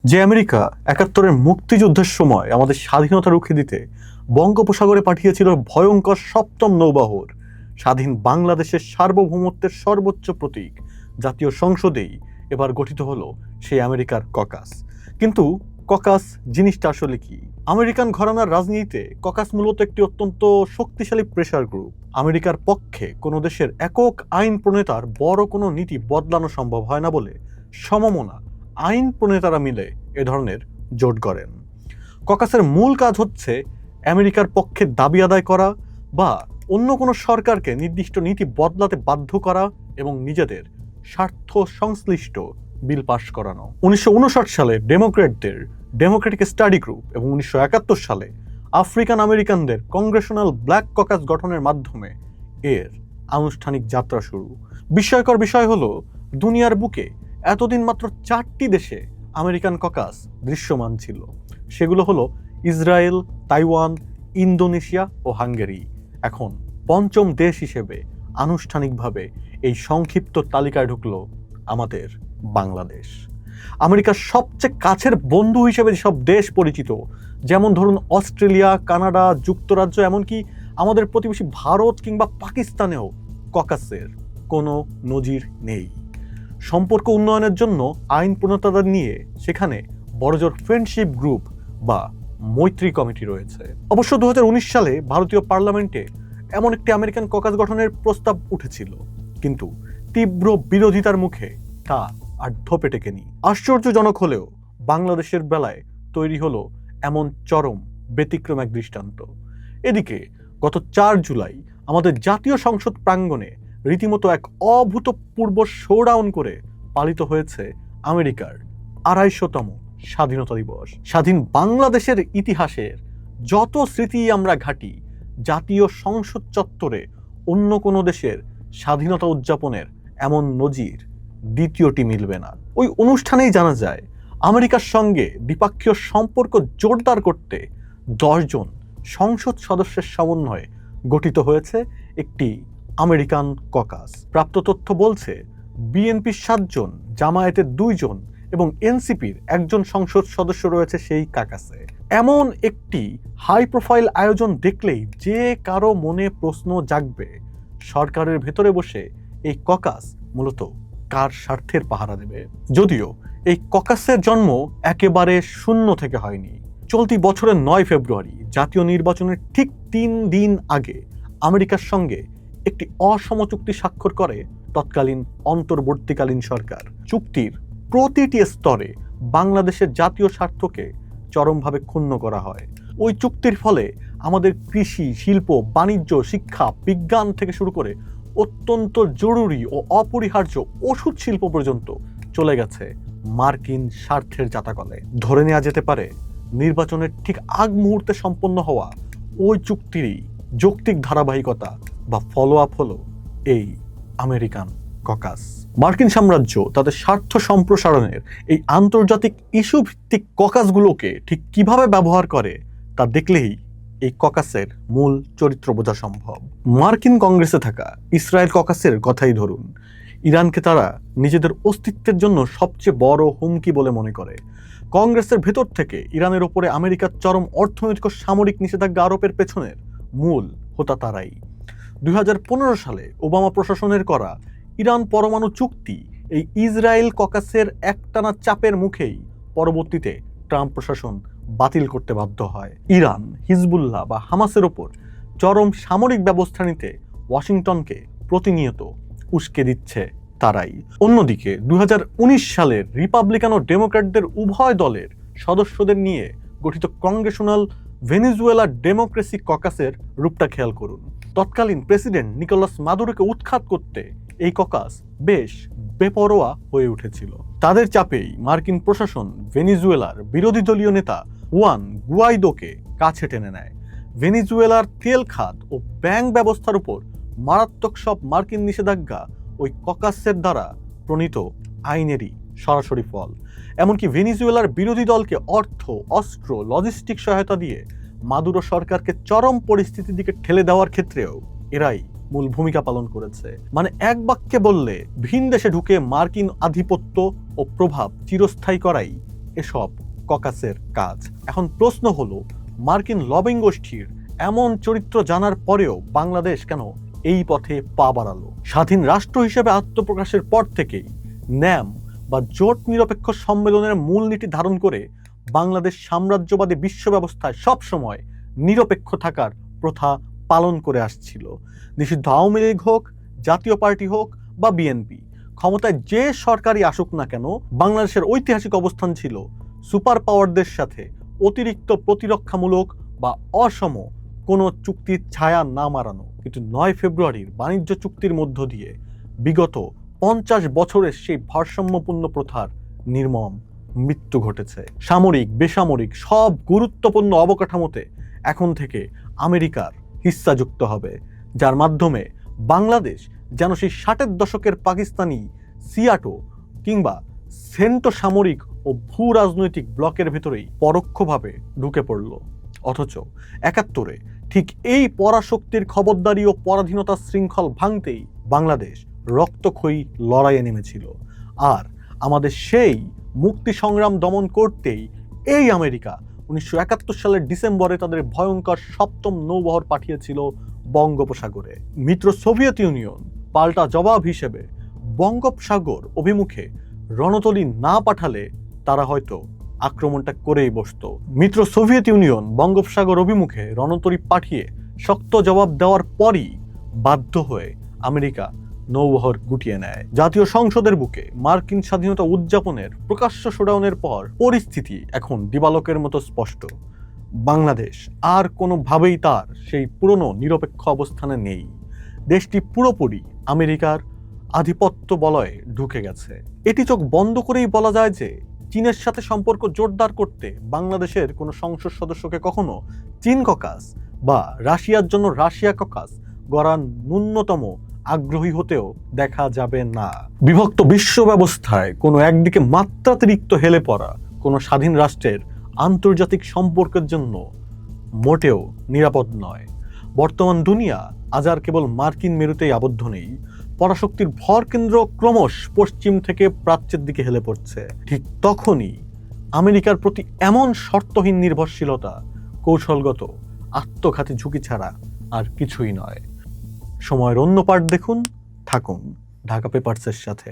যে আমেরিকা ৭১-এর মুক্তিযুদ্ধের সময় আমাদের স্বাধীনতা রুখে দিতে বঙ্গোপসাগরে পাঠিয়েছিল ভয়ঙ্কর সপ্তম নৌবহর, স্বাধীন বাংলাদেশের সার্বভৌমত্বের সর্বোচ্চ প্রতীক জাতীয় সংসদেই এবার গঠিত হলো সেই আমেরিকার ককাস। কিন্তু ককাস জিনিসটা আসলে কি? আমেরিকান ঘরানার রাজনীতিতে ককাস মূলত একটি অত্যন্ত শক্তিশালী প্রেসার গ্রুপ। আমেরিকার পক্ষে কোনো দেশের একক আইন প্রণেতার বড় কোনো নীতি বদলানো সম্ভব হয় না বলে সমমনা আইন প্রণেতারা মিলে এ ধরনের জোট গড়েন। ককাসের মূল কাজ হচ্ছে আমেরিকার পক্ষে দাবি আদায় করা বা অন্য কোনো সরকারকে নির্দিষ্ট নীতি বদলাতে বাধ্য করা এবং নিজেদের স্বার্থ সংশ্লিষ্ট বিল পাশ করানো। 1959 সালে ডেমোক্র্যাটদের ডেমোক্রেটিক স্টাডি গ্রুপ এবং 1971 সালে আফ্রিকান আমেরিকানদের কংগ্রেশনাল ব্ল্যাক ককাস গঠনের মাধ্যমে এর আনুষ্ঠানিক যাত্রা শুরু। বিস্ময়কর বিষয় হলো, দুনিয়ার বুকে এতদিন মাত্র 4টি দেশে আমেরিকান ককাস দৃশ্যমান ছিল। সেগুলো হলো ইসরায়েল, তাইওয়ান, ইন্দোনেশিয়া ও হাঙ্গেরি। এখন পঞ্চম দেশ হিসেবে আনুষ্ঠানিকভাবে এই সংক্ষিপ্ত তালিকায় ঢুকলো আমাদের বাংলাদেশ। আমেরিকার সবচেয়ে কাছের বন্ধু হিসেবে যেসব দেশ পরিচিত, যেমন ধরুন অস্ট্রেলিয়া, কানাডা, যুক্তরাজ্য, এমনকি আমাদের প্রতিবেশী ভারত কিংবা পাকিস্তানেও ককাসের কোনো নজির নেই। সম্পর্ক উন্নয়নের জন্য আইন প্রণেতাদের নিয়ে সেখানে বড়জোর ফ্রেন্ডশিপ গ্রুপ বা মৈত্রী কমিটি রয়েছে। অবশ্য 2019 সালে ভারতীয় পার্লামেন্টে এমন একটি আমেরিকান ককাস গঠনের প্রস্তাব উঠেছিল, কিন্তু তীব্র বিরোধিতার মুখে তা আর ধোপে টেকেনি। আশ্চর্যজনক হলেও বাংলাদেশের বেলায় তৈরি হলো এমন চরম ব্যতিক্রম এক দৃষ্টান্ত। এদিকে গত 4 জুলাই আমাদের জাতীয় সংসদ প্রাঙ্গণে রীতিমতো এক অভূতপূর্ব শোডাউন করে পালিত হয়েছে আমেরিকার 250তম স্বাধীনতা দিবস। স্বাধীন বাংলাদেশের ইতিহাসের যত স্মৃতি আমরা ঘাঁটি, জাতীয় সংসদ চত্বরে অন্য কোনো দেশের স্বাধীনতা উদযাপনের এমন নজির দ্বিতীয়টি মিলবে না। ওই অনুষ্ঠানেই জানা যায় আমেরিকার সঙ্গে দ্বিপাক্ষীয় সম্পর্ক জোরদার করতে 10 জন সংসদ সদস্যের সমন্বয়ে গঠিত হয়েছে একটি আমেরিকান ককাস। প্রাপ্ত তথ্য বলছে বিএনপির 7 জন, জামায়াতের 2 জন এবং এনসিপির 1 জন সংসদ সদস্য রয়েছে সেই ককাসে। এমন একটি হাই প্রোফাইল আয়োজন দেখলেই যে কারো মনে প্রশ্ন জাগবে, সরকারের ভেতরে বসে এই ককাস মূলত কার স্বার্থের পাহারা দেবে। যদিও এই ককাসের জন্ম একেবারে শূন্য থেকে হয়নি। চলতি বছরের 9 ফেব্রুয়ারি জাতীয় নির্বাচনের ঠিক 3 দিন আগে আমেরিকার সঙ্গে একটি অসম চুক্তি স্বাক্ষর করে তৎকালীন অন্তর্বর্তীকালীন সরকার। চুক্তির প্রতিটি স্তরে বাংলাদেশের জাতীয় স্বার্থকে চরমভাবে ক্ষুণ্ণ করা হয়। ওই চুক্তির ফলে আমাদের কৃষি, শিল্প, বাণিজ্য, শিক্ষা, বিজ্ঞান থেকে শুরু করে অত্যন্ত জরুরি ও অপরিহার্য ওষুধ শিল্প পর্যন্ত চলে গেছে মার্কিন স্বার্থের জাতাকলে। ধরে নেওয়া যেতে পারে নির্বাচনের ঠিক আগ মুহূর্তে সম্পন্ন হওয়া ওই চুক্তিরই যৌক্তিক ধারাবাহিকতা বা ফলো আপ হলো এই আমেরিকান ককাস। মার্কিন সাম্রাজ্য তাদের স্বার্থ সম্প্রসারণের এই আন্তর্জাতিক ইস্যু ভিত্তিক ককাসগুলোকে ঠিক কিভাবে ব্যবহার করে তা দেখলেই এই ককাসের মূল চরিত্র বোঝা সম্ভব। মার্কিন কংগ্রেসে থাকা ইসরায়েল ককাসের কথাই ধরুন। ইরানকে তারা নিজেদের অস্তিত্বের জন্য সবচেয়ে বড় হুমকি বলে মনে করে। কংগ্রেসের ভেতর থেকে ইরানের ওপরে আমেরিকার চরম অর্থনৈতিক ও সামরিক নিষেধাজ্ঞা আরোপের পেছনের মূল হোতা তারাই। 2015 সালে ওবামা প্রশাসনের করা ইরান পরমাণু চুক্তি এই ইসরায়েল ককাসের একটানা চাপের মুখেই পরবর্তীতে ট্রাম্প প্রশাসন বাতিল করতে বাধ্য হয়। ইরান, হিজবুল্লাহ বা হামাসের ওপর চরম সামরিক ব্যবস্থা নিতে ওয়াশিংটনকে প্রতিনিয়ত উস্কে দিচ্ছে তারাই। অন্যদিকে 2019 সালের রিপাবলিকান ও ডেমোক্র্যাটদের উভয় দলের সদস্যদের নিয়ে গঠিত কংগ্রেশনাল ভেনেজুয়েলা ডেমোক্রেসি ককাসের রূপটা খেয়াল করুন। তৎকালীন প্রেসিডেন্ট নিকোলাস মাদুরোকে উৎখাত করতে এই ককাস বেশ বেপরোয়া হয়ে উঠেছিল। তাদের চাপেই মার্কিন প্রশাসন ভেনেজুয়েলার বিরোধী দলীয় নেতা হুয়ান গুয়াইদোকে কাছে টেনে নেয়। ভেনেজুয়েলার তেল খাত ও ব্যাংক ব্যবস্থার উপর মারাত্মক সব মার্কিন নিষেধাজ্ঞা ওই ককাসের দ্বারা প্রণীত আইনেরই সরাসরি ফল। এমনকি ভেনেজুয়েলার বিরোধী দলকে অর্থ, অস্ত্র, লজিস্টিক সহায়তা দিয়ে মাদুরো সরকারকে চরম পরিস্থিতির দিকে ঠেলে দেওয়ার ক্ষেত্রেও এরাই মূল ভূমিকা পালন করেছে। মানে এক বাক্যে বললে ভিন দেশে ঢুকে মার্কিন আধিপত্য ও প্রভাব চিরস্থায়ী করাই এসব ককাসের কাজ। এখন প্রশ্ন হলো, মার্কিন লবিং গোষ্ঠীর এমন চরিত্র জানার পরেও বাংলাদেশ কেন এই পথে পা বাড়ালো? স্বাধীন রাষ্ট্র হিসেবে আত্মপ্রকাশের পর থেকেই ন্যাম বা জোট নিরপেক্ষ সম্মেলনের মূলনীতি ধারণ করে বাংলাদেশ সাম্রাজ্যবাদী বিশ্ব ব্যবস্থায় সবসময় নিরপেক্ষ থাকার প্রথা পালন করে আসছিল। নিষিদ্ধ আওয়ামী লীগ হোক, জাতীয় পার্টি হোক বা বিএনপি, ক্ষমতায় যে সরকারই আসুক না কেন, বাংলাদেশের ঐতিহাসিক অবস্থান ছিল সুপার পাওয়ারদের সাথে অতিরিক্ত প্রতিরক্ষামূলক বা অসম কোনো চুক্তির ছায়া না মারানো। কিন্তু 9 ফেব্রুয়ারির বাণিজ্য চুক্তির মধ্য দিয়ে বিগত 50 বছরের সেই ভারসাম্যপূর্ণ প্রথার নির্মম মৃত্যু ঘটেছে। সামরিক, বেসামরিক সব গুরুত্বপূর্ণ অবকাঠামোতে এখন থেকে আমেরিকার হিস্সা যুক্ত হবে, যার মাধ্যমে বাংলাদেশ যেন সেই 60-এর দশকের পাকিস্তানি সিয়াটো কিংবা সেন্টো সামরিক ও ভূ রাজনৈতিক ব্লকের ভেতরেই পরোক্ষভাবে ঢুকে পড়ল। অথচ 71-এ ঠিক এই পরাশক্তির খবরদারি ও পরাধীনতার শৃঙ্খল ভাঙতেই বাংলাদেশ রক্তক্ষয়ী লড়াইয়ে নেমেছিল। আর আমাদের সেই মুক্তি সংগ্রাম দমন করতেই এই আমেরিকা 1971 সালের ডিসেম্বরে তাদের ভয়ঙ্কর 7ম নৌবহর পাঠিয়েছিল বঙ্গোপসাগরে। মিত্র সোভিয়েত ইউনিয়ন পাল্টা জবাব হিসেবে বঙ্গোপসাগর অভিমুখে রণতরী না পাঠালে তারা হয়তো আক্রমণটা করেই বসত। মিত্র সোভিয়েত ইউনিয়ন বঙ্গোপসাগর অভিমুখে রণতরী পাঠিয়ে শক্ত জবাব দেওয়ার পরই বাধ্য হয়ে আমেরিকা নৌবহর গুটিয়ে নেয়। জাতীয় সংসদের বুকে মার্কিন স্বাধীনতা উদযাপনের প্রকাশ্য শোডাউনের পর পরিস্থিতি এখন দিবালোকের মতো স্পষ্ট। বাংলাদেশ আর কোনোভাবেই তার সেই পুরনো নিরপেক্ষ অবস্থানে নেই। দেশটি পুরোপুরি আমেরিকার আধিপত্য বলয়ে ঢুকে গেছে। এটি চোখ বন্ধ করেই বলা যায় যে চীনের সাথে সম্পর্ক জোরদার করতে বাংলাদেশের কোনো সংসদ সদস্যকে কখনো চীন ককাস বা রাশিয়ার জন্য রাশিয়া ককাস গড়ার ন্যূনতম আগ্রহী হতেও দেখা যাবে না। বিভক্ত বিশ্ব ব্যবস্থায় কোনো একদিকে মাত্রাতিরিক্ত হেলে পড়া কোনো স্বাধীন রাষ্ট্রের আন্তর্জাতিক সম্পর্কের জন্য মোটেও নিরাপদ নয়। বর্তমান দুনিয়া আজ আর কেবল মার্কিন মেরুতেই আবদ্ধ নেই। পরাশক্তির ভর কেন্দ্র ক্রমশ পশ্চিম থেকে প্রাচ্যের দিকে হেলে পড়ছে। ঠিক তখনই আমেরিকার প্রতি এমন শর্তহীন নির্ভরশীলতা কৌশলগত আত্মঘাতী ঝুঁকি ছাড়া আর কিছুই নয়। সময়ের অন্য পার্ট দেখুন, থাকুন ঢাকা পেপারসের সাথে।